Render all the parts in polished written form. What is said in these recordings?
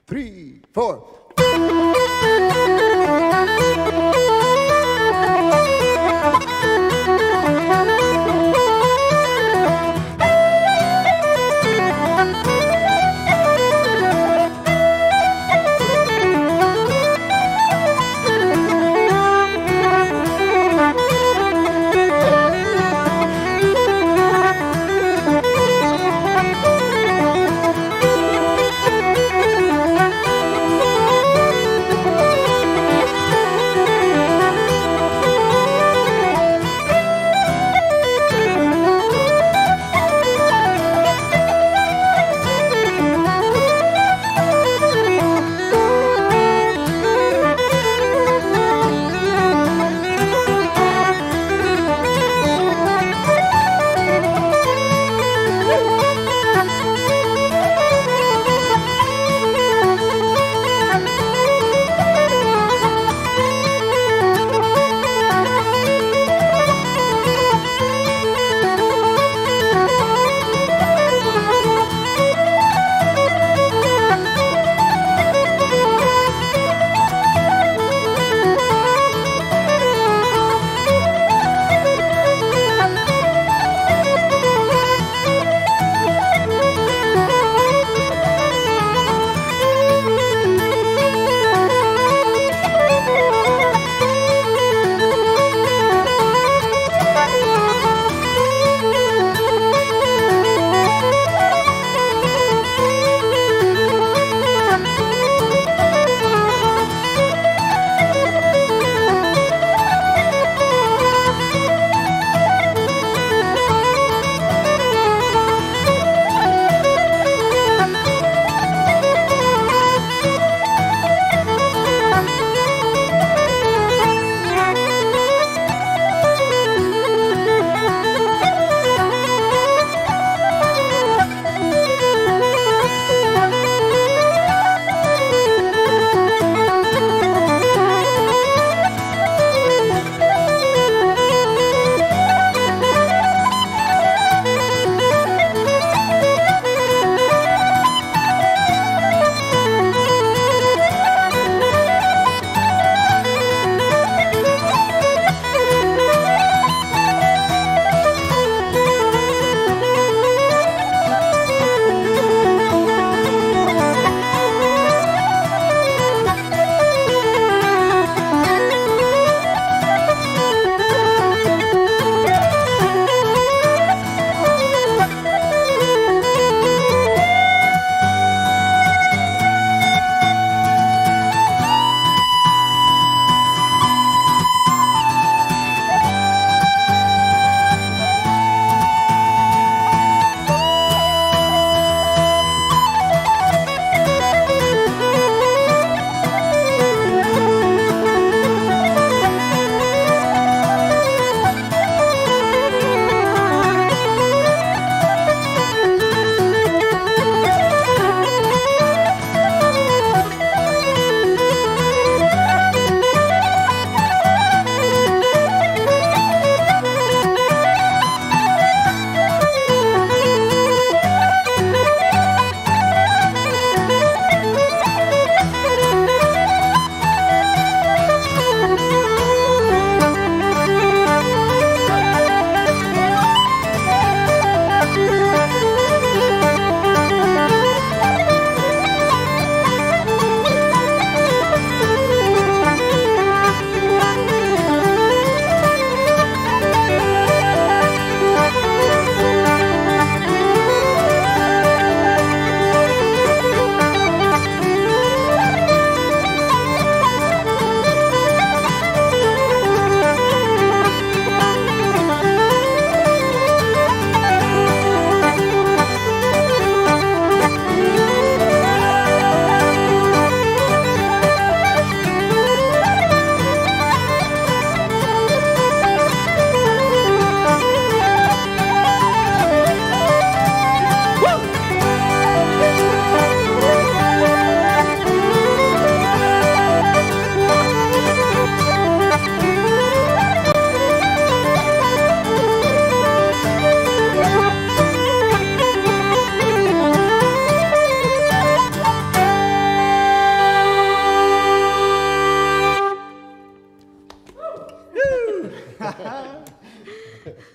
3, 4.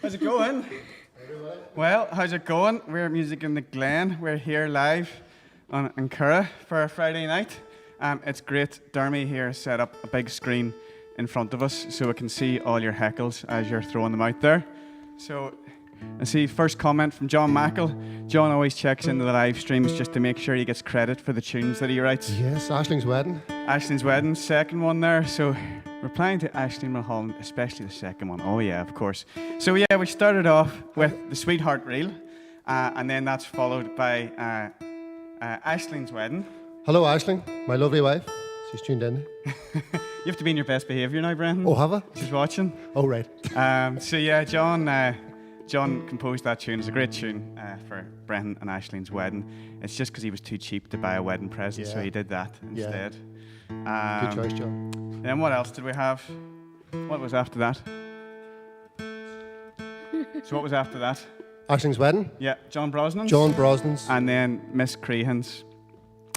How's it going? Well, how's it going? We're at Music in the Glen. We're here live on An Coire for a Friday night. It's great. Dermy here set up a big screen in front of us so we can see all your heckles as you're throwing them out there. So, I see first comment from John Mackle. John always checks into the live streams just to make sure he gets credit for the tunes that he writes. Yes, Aisling's wedding. Aisling's wedding, second one there. So, replying to Aisling Mulholland, especially the second one. Oh yeah, of course. So yeah, we started off with the Sweetheart Reel, and then that's followed by Aisling's wedding. Hello, Aisling, my lovely wife. She's tuned in. You have to be in your best behaviour now, Brendan. Oh, have I? She's watching. Oh, right. So yeah, John composed that tune. It's a great tune for Brendan and Aisling's wedding. It's just because he was too cheap to buy a wedding present, so he did that instead. Good choice, John. Then what else did we have? What was after that? So what was after that? Aisling's wedding. Yeah, John Brosnan's. John Brosnan's. And then Miss Crehan's.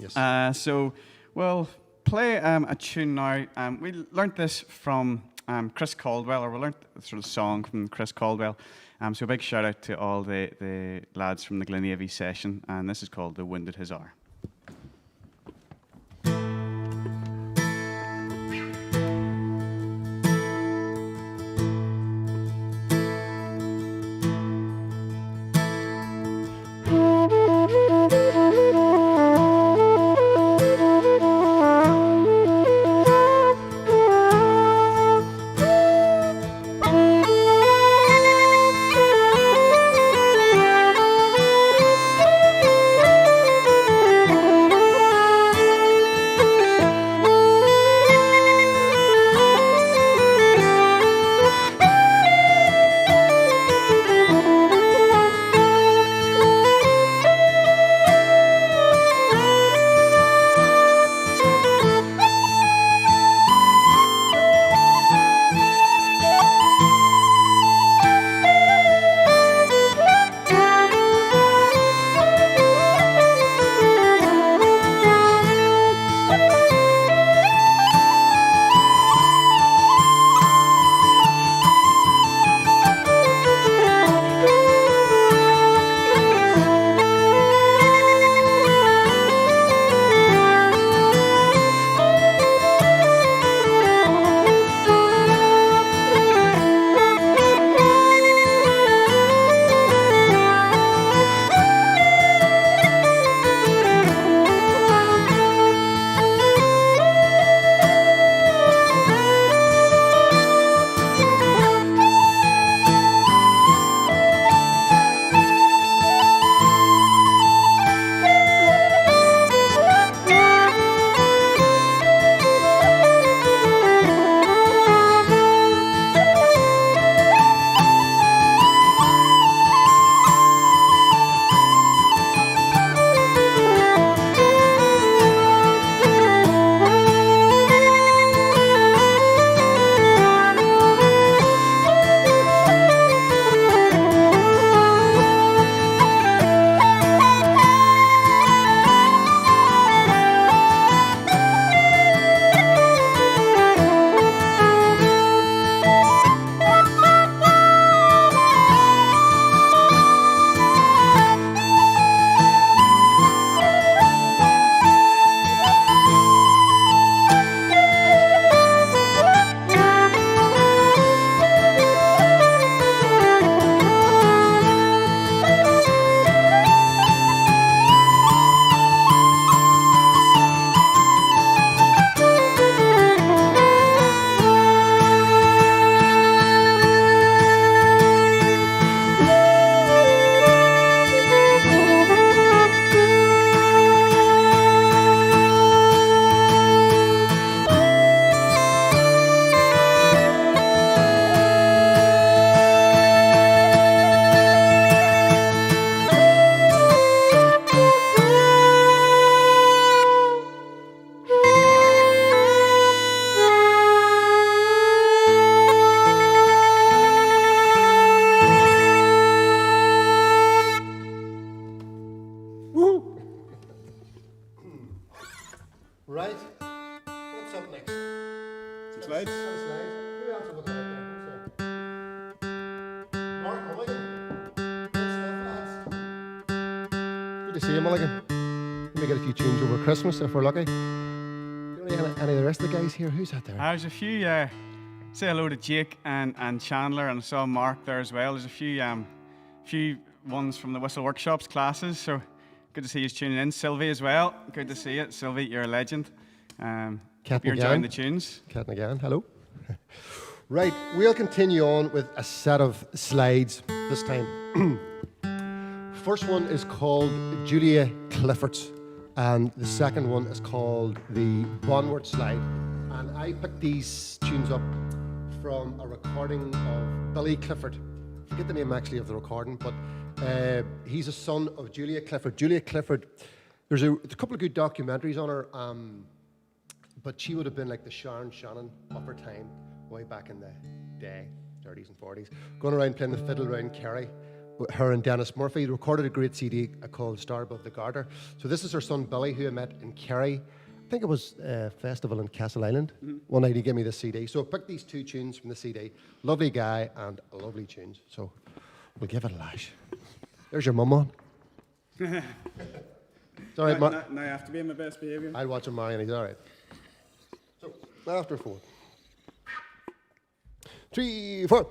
Yes. So we'll play a tune now. We learnt this from Chris Caldwell, or we learnt the sort of song from Chris Caldwell. So a big shout out to all the lads from the Glenavy session. And this is called The Wounded Hussar. see you, Mulligan. We may get a few tunes over Christmas if we're lucky. Any of the rest of the guys here? Who's that there? There's a few, say hello to Jake and Chandler, and I saw Mark there as well. There's a few ones from the Whistle Workshops classes, so good to see you tuning in. Sylvie as well, good to see you. Sylvie, you're a legend. Hope you're enjoying the tunes. Cat again, hello. Right, we'll continue on with a set of slides this time. First one is called Julia Clifford's, and the second one is called the Bonward Slide. And I picked these tunes up from a recording of Billy Clifford. I forget the name actually of the recording, but he's a son of Julia Clifford. Julia Clifford, there's a couple of good documentaries on her, but she would have been like the Sharon Shannon of her time, way back in the day, 30s and 40s, going around playing the fiddle around Kerry. Her and Dennis Murphy recorded a great CD called Star Above the Garter. So this is her son Billy, who I met in Kerry. I think it was a festival in Castle Island. One night he gave me this CD. So I picked these two tunes from the CD. Lovely guy and lovely tunes. So we'll give it a lash. There's your mum on. It's all right, Now I have to be in my best behaviour. I'll watch him, Marion. He's all right. So after 4. 3, 4.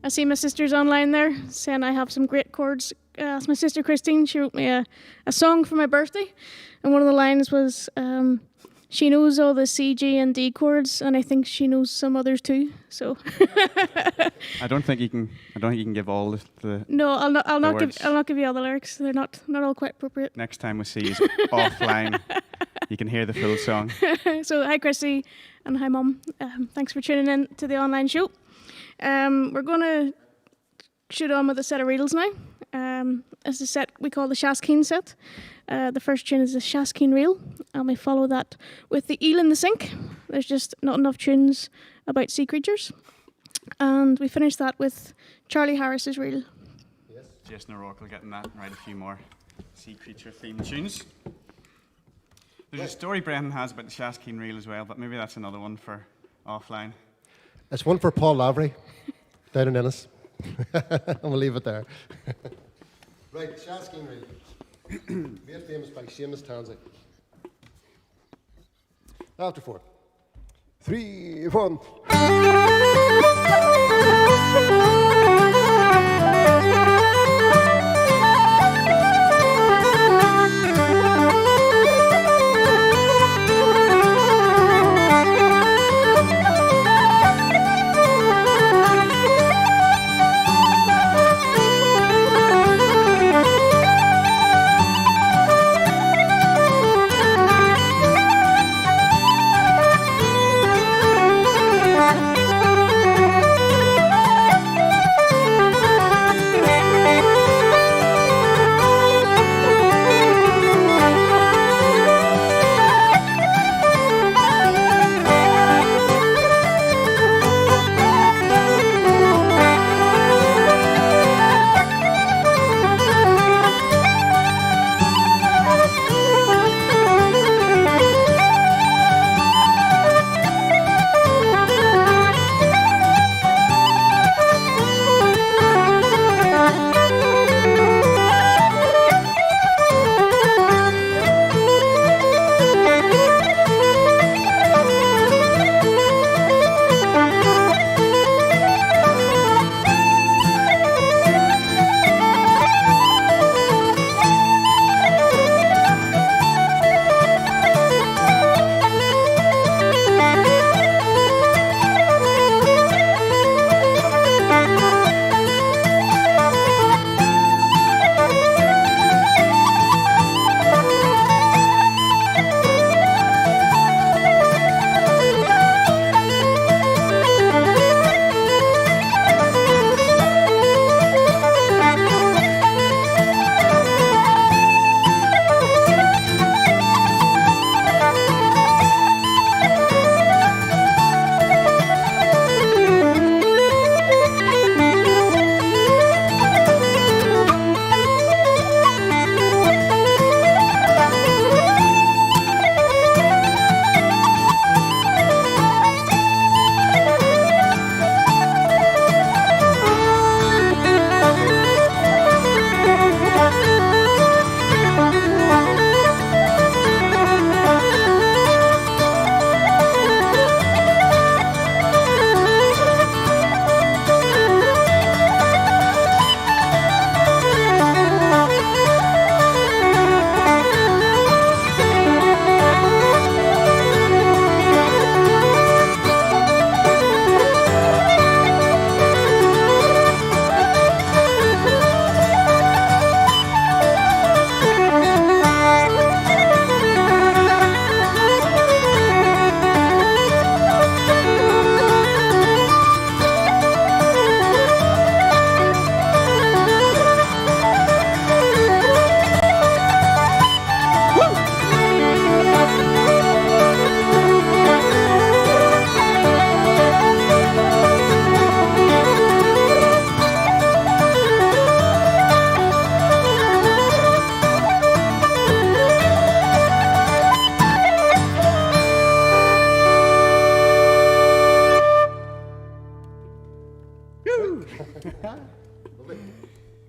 I see my sister's online there saying I have some great chords. It's my sister Christine. She wrote me a song for my birthday, and one of the lines was, she knows all the C, G, and D chords, and I think she knows some others too. So I don't think you can give all the no, I'll not words. give you all the lyrics. They're not all quite appropriate. Next time we see you offline, you can hear the full song. So hi Chrissy, and hi Mum. Thanks for tuning in to the online show. We're gonna shoot on with a set of reels now. It's a set we call the Shaskeen set. The first tune is the Shaskeen reel, and we follow that with the Eel in the Sink. There's just not enough tunes about sea creatures. And we finish that with Charlie Harris's reel. Yes. Jason O'Rourke will get in that and write a few more sea creature themed tunes. There's a story Brendan has about the Shaskeen reel as well, but maybe that's another one for offline. It's one for Paul Lavery, down in Ennis. And we'll leave it there. Right, Shaskeen reel. Made famous by Seamus Tansey. After 4, 3, 1.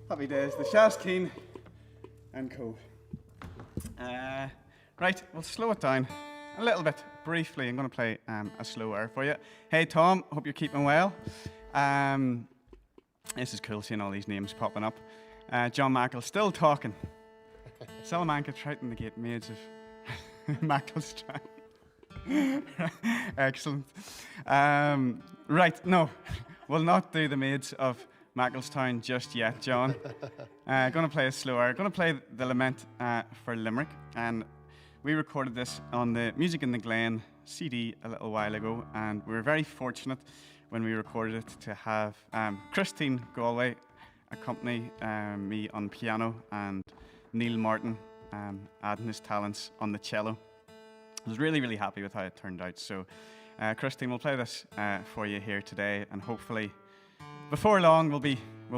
Happy days, the Shaskeen and Co. Right, we'll slow it down a little bit briefly. I'm going to play a slow air for you. Hey Tom, hope you're keeping well. This is cool seeing all these names popping up. John Mackle still talking. Salamanca Triton the Gate Maids of Mackle's Strand. Excellent. Right, no, we'll not do the Maids of Macclestown just yet, John. Going to play it slower. Going to play the Lament for Limerick, and we recorded this on the Music in the Glen CD a little while ago, and we were very fortunate when we recorded it to have Christine Galway accompany me on piano and Neil Martin adding his talents on the cello. I was really, really happy with how it turned out. So, Christine, we'll play this for you here today, and hopefully, before long, we'll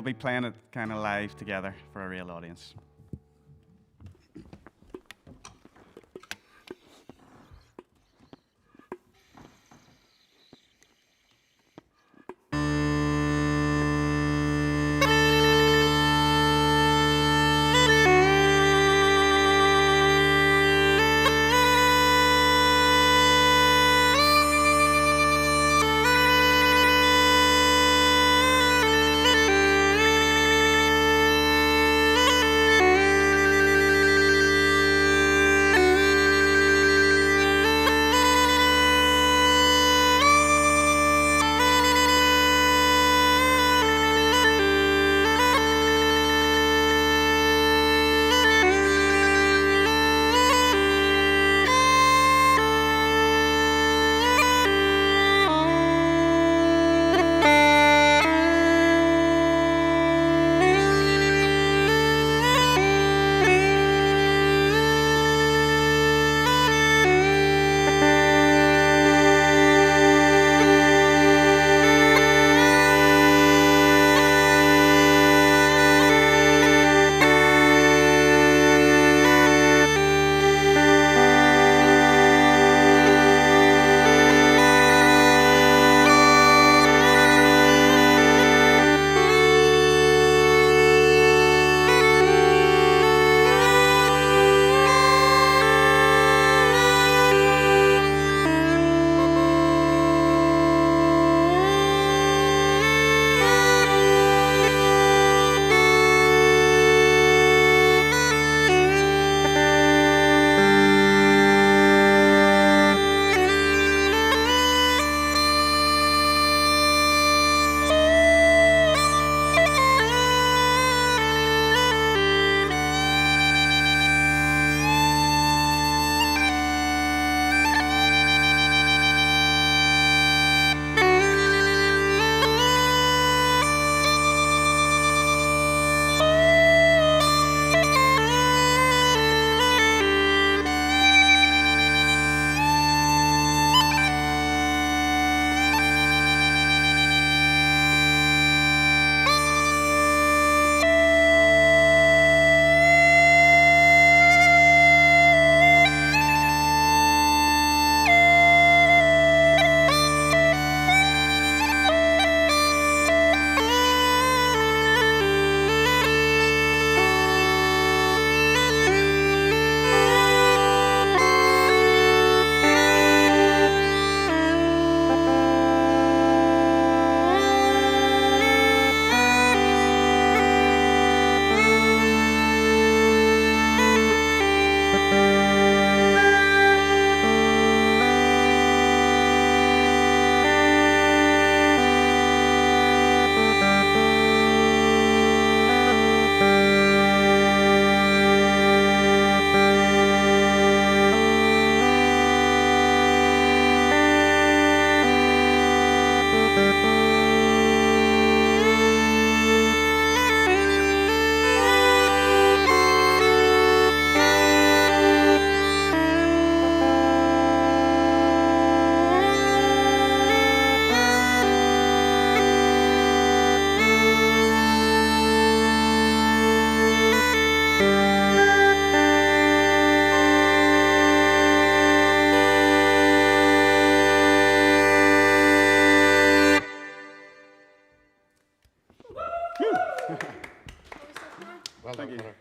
be playing it kind of live together for a real audience.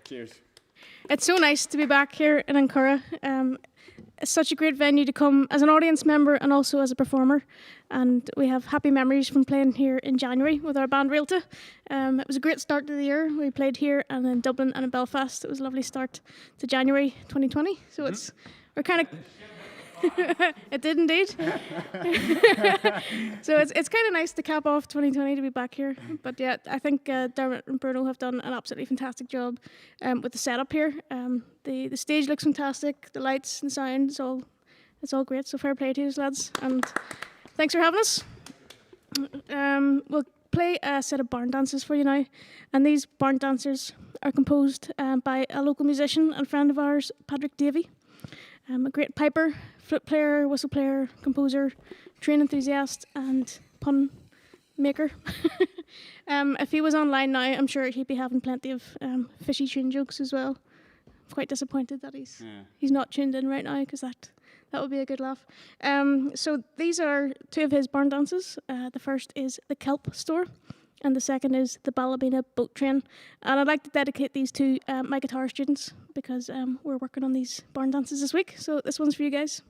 Cheers. It's so nice to be back here in An Coire. It's such a great venue to come as an audience member and also as a performer. And we have happy memories from playing here in January with our band Fáilte. It was a great start to the year. We played here and in Dublin and in Belfast. It was a lovely start to January 2020. So we're kind of It did indeed. So it's kind of nice to cap off 2020 to be back here. But yeah, I think Dermot and Bruno have done an absolutely fantastic job with the setup here. The stage looks fantastic. The lights and sound, it's all great. So fair play to you lads, and thanks for having us. We'll play a set of barn dances for you now, and these barn dancers are composed by a local musician and friend of ours, Patrick Davey. A great piper, flute player, whistle player, composer, train enthusiast, and pun maker. If he was online now, I'm sure he'd be having plenty of fishy tune jokes as well. I'm quite disappointed that he's not tuned in right now, because that would be a good laugh. So these are two of his barn dances. The first is the Kelp Store, and the second is the Ballabina Boat Train. And I'd like to dedicate these to my guitar students, because we're working on these barn dances this week. So this one's for you guys.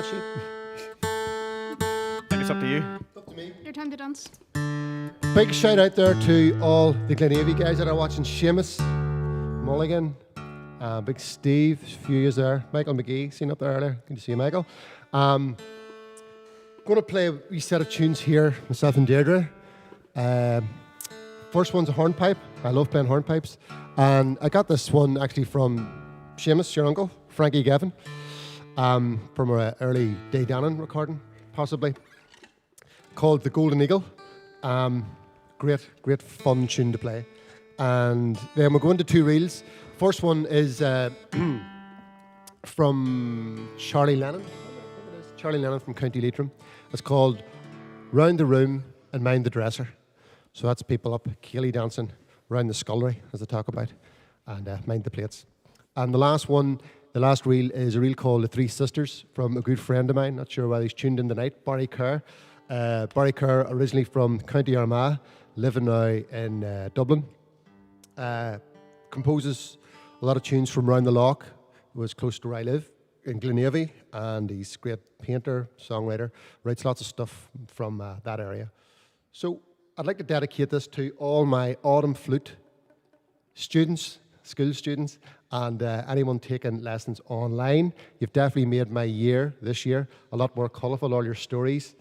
that sheet? I think it's up to you. Up to me. Your time to dance. Big shout out there to all the Glenavy guys that are watching. Seamus, Mulligan, Big Steve, a few years there. Michael McGee, seen up there earlier. Good to see you, Michael. Going to play a wee set of tunes here, myself and Deirdre. First one's a hornpipe. I love playing hornpipes. And I got this one actually from Seamus, your uncle, Frankie Gavin, from an early Day Dannon recording, possibly, called The Golden Eagle. Great fun tune to play. And then we'll go into two reels. First one is from Charlie Lennon. I think it is Charlie Lennon from County Leitrim. It's called Round the Room and Mind the Dresser. So that's people up, Keely dancing round the scullery, as they talk about, and mind the plates. And the last one, the last reel, is a reel called The Three Sisters from a good friend of mine. Not sure why he's tuned in tonight, Barry Kerr. Barry Kerr, originally from County Armagh, living now in Dublin. Composes a lot of tunes from round the loch. It was close to where I live, in Glenavy, and he's a great painter, songwriter, writes lots of stuff from that area. So I'd like to dedicate this to all my autumn flute students, school students, and anyone taking lessons online. You've definitely made my year, this year, a lot more colourful, all your stories,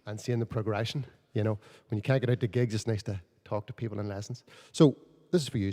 and seeing the progression. You know, when you can't get out to gigs, it's nice to talk to people in lessons. So this is for you.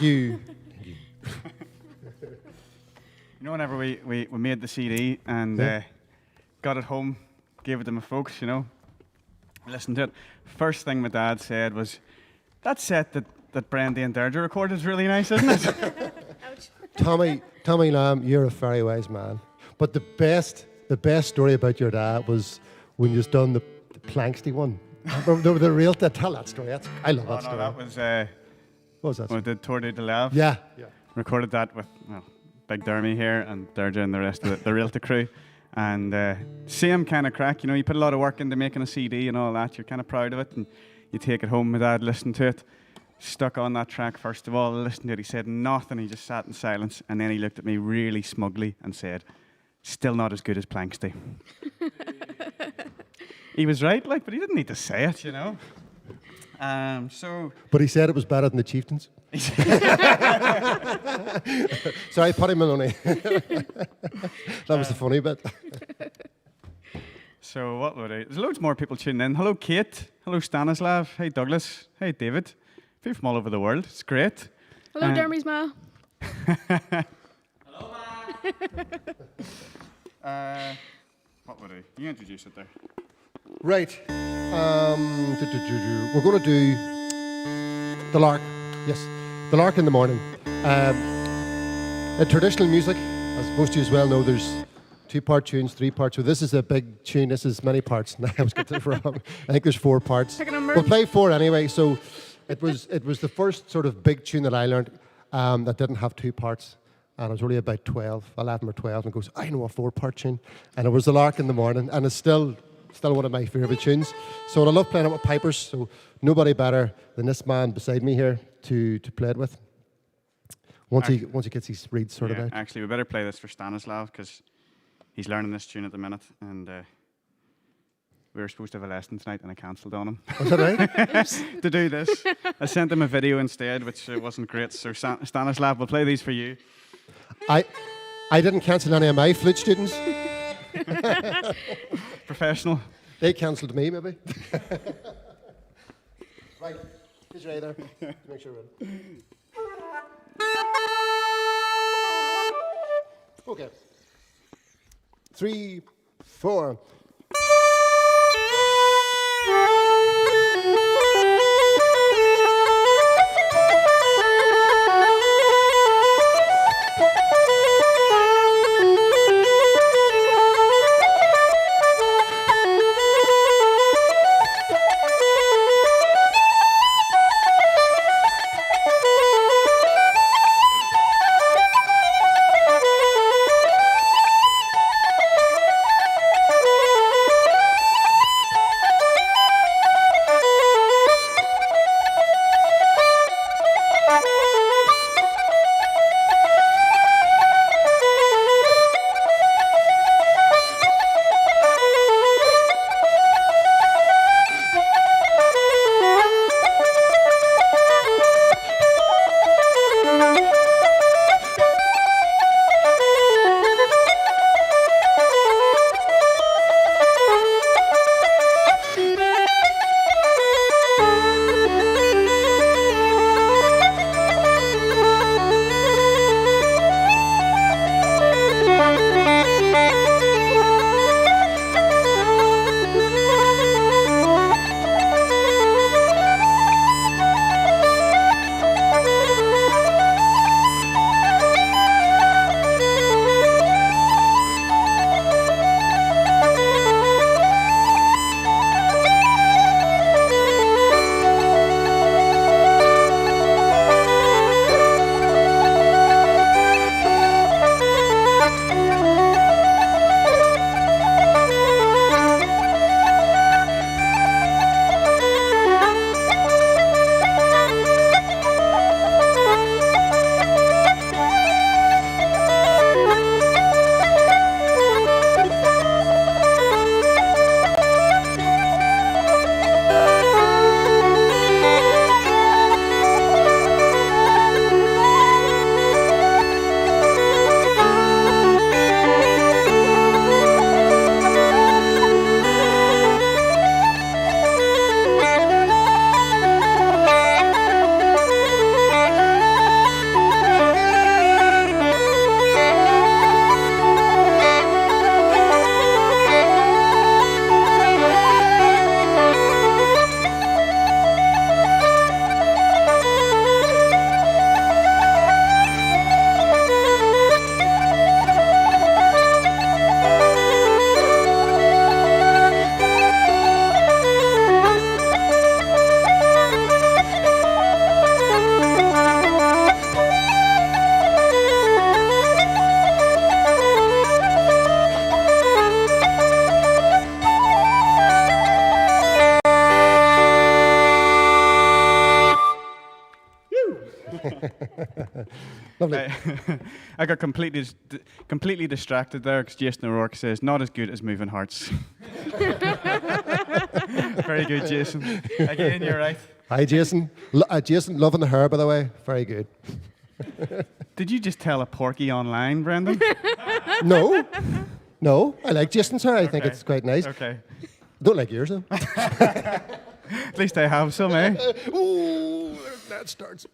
you. You know, whenever we made the CD and got it home, gave it to my folks, you know, listened to it. First thing my dad said was, that set that Brandy and Derja recorded is really nice, isn't it? Tommy Lamb, you're a very wise man. But the best story about your dad was when you done the Planksty one. the real, tell that story. I love that story. No, that was, What was that? when we did Tour de Lave. Yeah. Recorded that with Big Dermy here and Derja and the rest of the Realty crew. And same kind of crack, you know, you put a lot of work into making a CD and all that. You're kind of proud of it and you take it home. My dad listened to it, stuck on that track first of all, listened to it. He said nothing. He just sat in silence and then he looked at me really smugly and said, still not as good as Planksty. He was right, like, but he didn't need to say it, you know. But he said it was better than the Chieftains. Sorry, Paddy Maloney. That was the funny bit. So what would I? There's loads more people tuning in. Hello, Kate. Hello, Stanislav. Hey, Douglas. Hey, David. People from all over the world. It's great. Hello, Dermy's ma. Hello, what would I? You introduce it there. Right. We're going to do the lark. Yes, the lark in the morning. In traditional music, as most of you as well know, there's 2-part tunes, 3-part. So this is a big tune. This is many parts. I was getting it wrong. I think there's 4 parts. We'll play 4 anyway. So it was the first sort of big tune that I learned that didn't have 2 parts. And I was only about 11 or 12, and it goes, I know a 4-part tune. And it was the lark in the morning, and it's still one of my favourite tunes. So I love playing it with pipers, so nobody better than this man beside me here to play it with. Once he gets his reeds sorted out. Actually, we better play this for Stanislav, because he's learning this tune at the minute, and we were supposed to have a lesson tonight, and I cancelled on him. Was that right? To do this. I sent him a video instead, which wasn't great. So Stanislav, we'll play these for you. I didn't cancel any of my flute students. Professional. They cancelled me, maybe. Right, he's right there. Make sure we're ready. Okay. 3, 4. Lovely. I got completely distracted there because Jason O'Rourke says, not as good as Moving Hearts. Very good, Jason. Again, you're right. Hi, Jason. Jason, loving the hair, by the way. Very good. Did you just tell a porky online, Brendan? No. No, I like Jason's hair. I think Okay. it's quite nice. Okay. Don't like yours, though. At least I have some, eh? Ooh, that starts.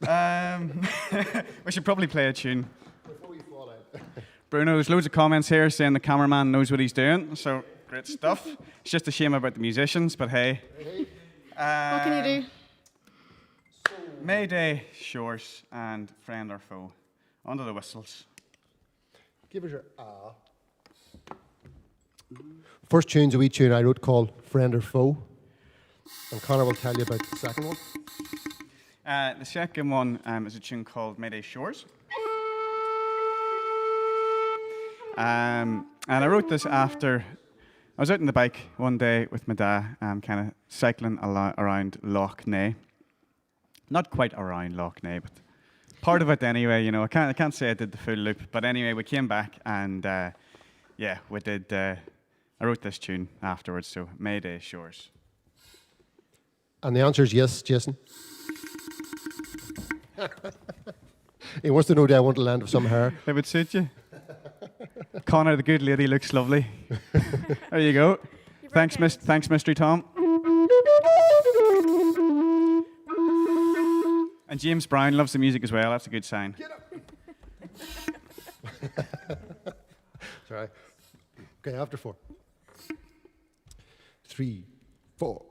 We should probably play a tune. Before you fall out. Bruno, there's loads of comments here saying the cameraman knows what he's doing, so great stuff. It's just a shame about the musicians, but hey. What can you do? Mayday, Shores, and Friend or Foe. Under the whistles. Give us your ah. First tune's a wee tune I wrote called Friend or Foe. And Connor will tell you about the second one. The second one is a tune called Mayday Shores. And I wrote this after I was out on the bike one day with my dad, kind of cycling around Loch Ness. Not quite around Loch Ness, but part of it anyway. You know, I can't say I did the full loop, but anyway, we came back and yeah, we did. I wrote this tune afterwards, so Mayday Shores. And the answer is yes, Jason. He wants to know, do I want to land with some hair? It would suit you. Connor, the good lady, looks lovely. There you go. Thanks, Mystery Tom. And James Brown loves the music as well. That's a good sign. Get up. Sorry. Okay, after 4. 3, 4.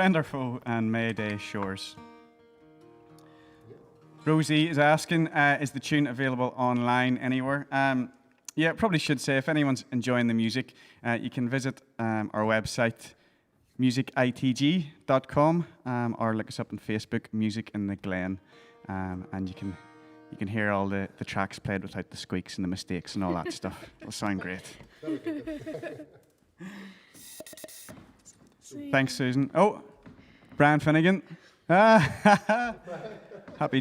Friend or Foe and Mayday Shores. Rosie is asking, is the tune available online anywhere? Yeah, probably should say, if anyone's enjoying the music, you can visit our website, musicitg.com, or look us up on Facebook, Music in the Glen, and you can hear all the tracks played without the squeaks and the mistakes and all that stuff. It'll sound great. Thanks, Susan. Oh, Brian Finnegan. Happy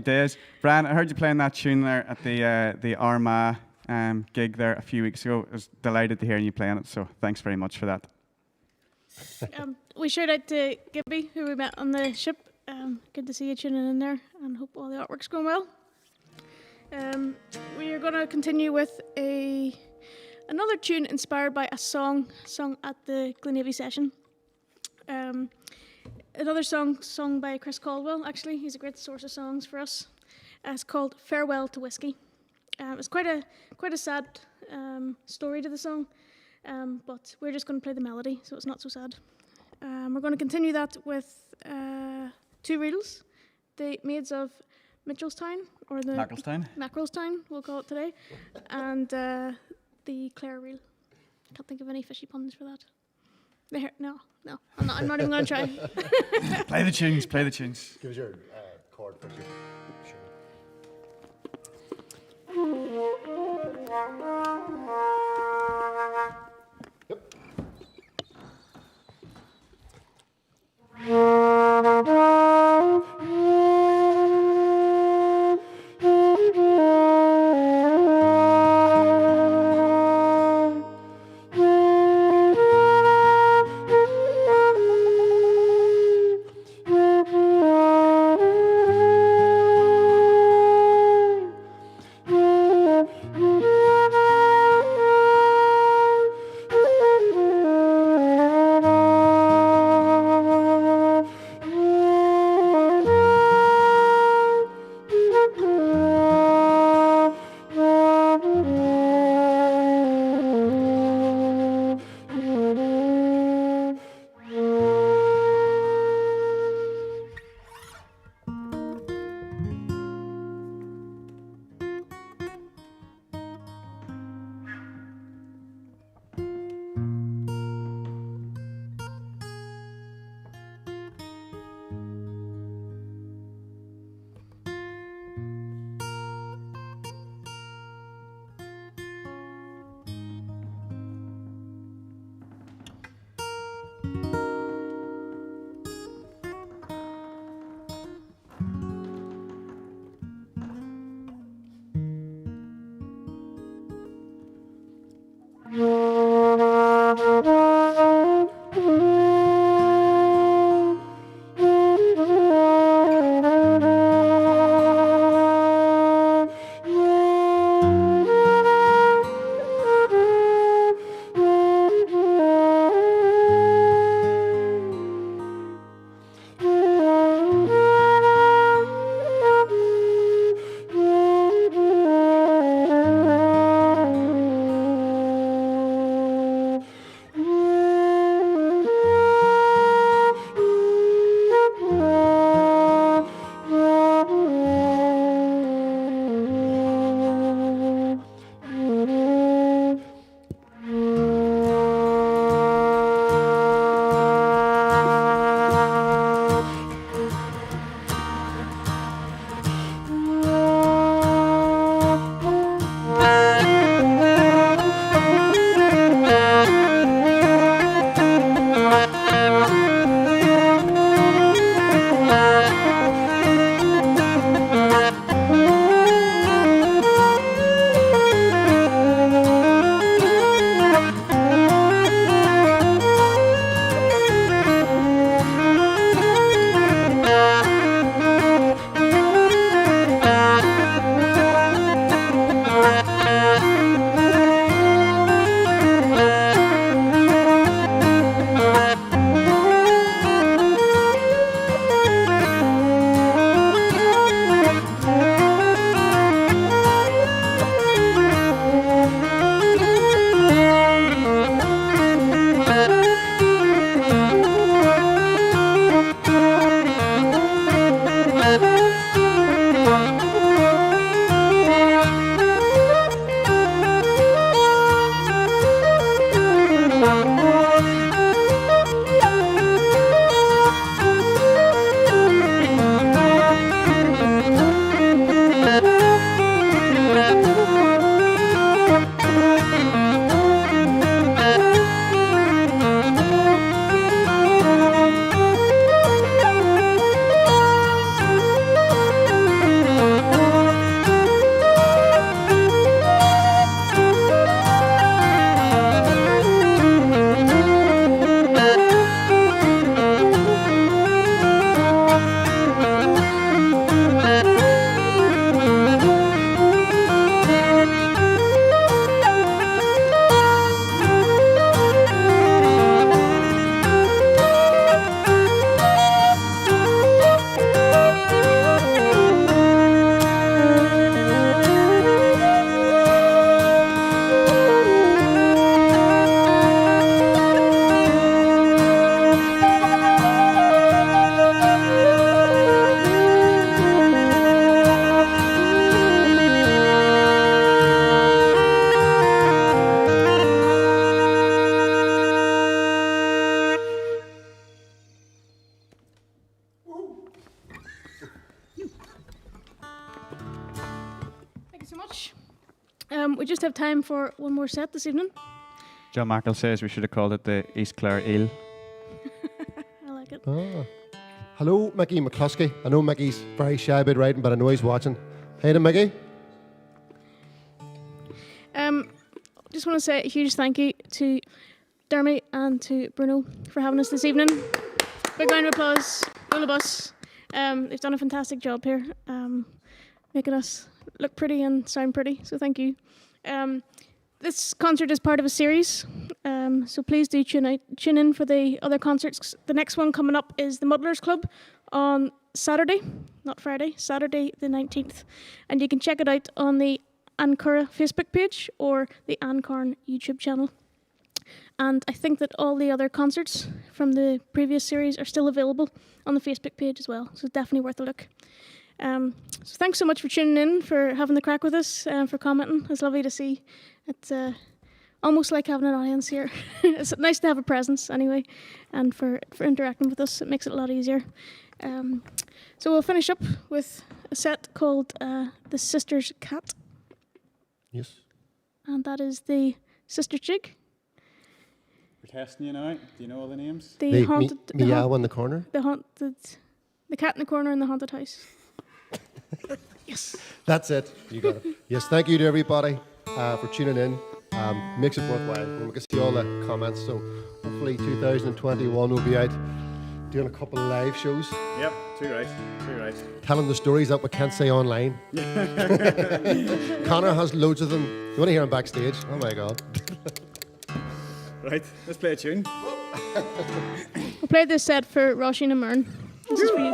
days. Brian, I heard you playing that tune there at the Armagh gig there a few weeks ago. I was delighted to hear you playing it, so thanks very much for that. We shout out to Gibby, who we met on the ship. Good to see you tuning in there, and hope all the artwork's going well. We are going to continue with another tune inspired by a song sung at the Glenavy session. Another song sung by Chris Caldwell, actually. He's a great source of songs for us. It's called Farewell to Whiskey. It's quite a sad story to the song, but we're just going to play the melody, so it's not so sad. We're going to continue that with two reels, the Maids of Mitchelstown, or the Mackerelstown, we'll call it today, and the Clare reel. Can't think of any fishy puns for that. No, I'm not even going to try. Play the tunes. Give us your chord first. Yep. much. We just have time for one more set this evening. John Mackle says we should have called it the East Clare Eel. I like it. Ah. Hello, Mickey McCluskey. I know Mickey's very shy about writing, but I know he's watching. Hey to Mickey. Just want to say a huge thank you to Dermy and to Bruno for having us this evening. Big round of applause, all of us. They've done a fantastic job here, making us look pretty and sound pretty, so thank you. This concert is part of a series, so please do tune in for the other concerts. The next one coming up is the Muddlers Club on Saturday, not Friday, Saturday the 19th. And you can check it out on the An Coire Facebook page or the An Coire YouTube channel. And I think that all the other concerts from the previous series are still available on the Facebook page as well, so definitely worth a look. So thanks so much for tuning in, for having the crack with us, for commenting. It's lovely to see. It's almost like having an audience here. It's nice to have a presence anyway, and for interacting with us, it makes it a lot easier. So we'll finish up with a set called The Sister's Cat. Yes. And that is the Sister Jig. We're testing you now. Do you know all the names? The haunted... Meow in the corner. The cat in the corner in the haunted house. Yes. That's it. You got it. Yes, thank you to everybody for tuning in. Makes it worthwhile. And we can see all the comments. So hopefully 2021 will be out doing a couple of live shows. Yep, too right. Telling the stories that we can't say online. Connor has loads of them. You want to hear him backstage? Oh my God. Right, let's play a tune. We'll play this set for Roisin and Mern. This is for you.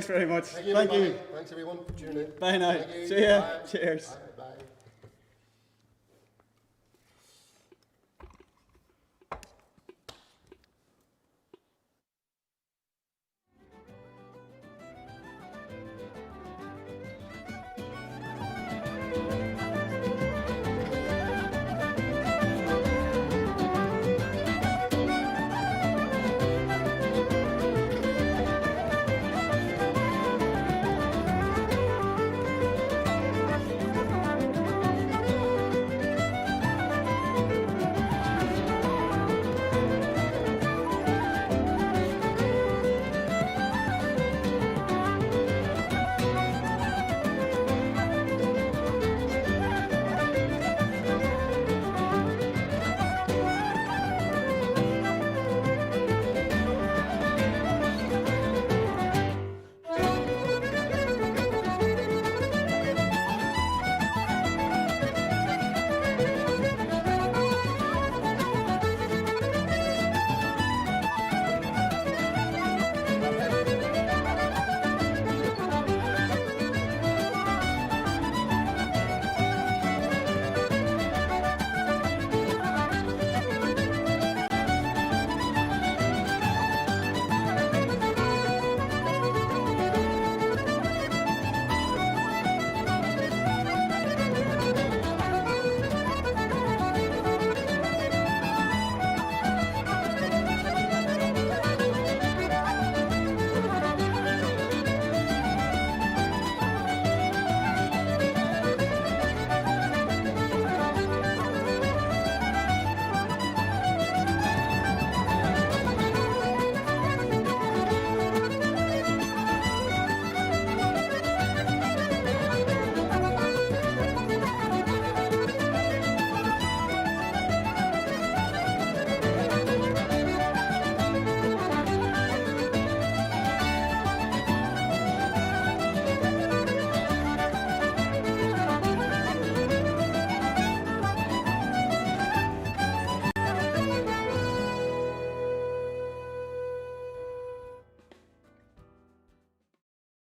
very much. Thank you. Thank you. Thanks, everyone, for tuning in. Bye now. Thank you. See ya. Bye. Cheers.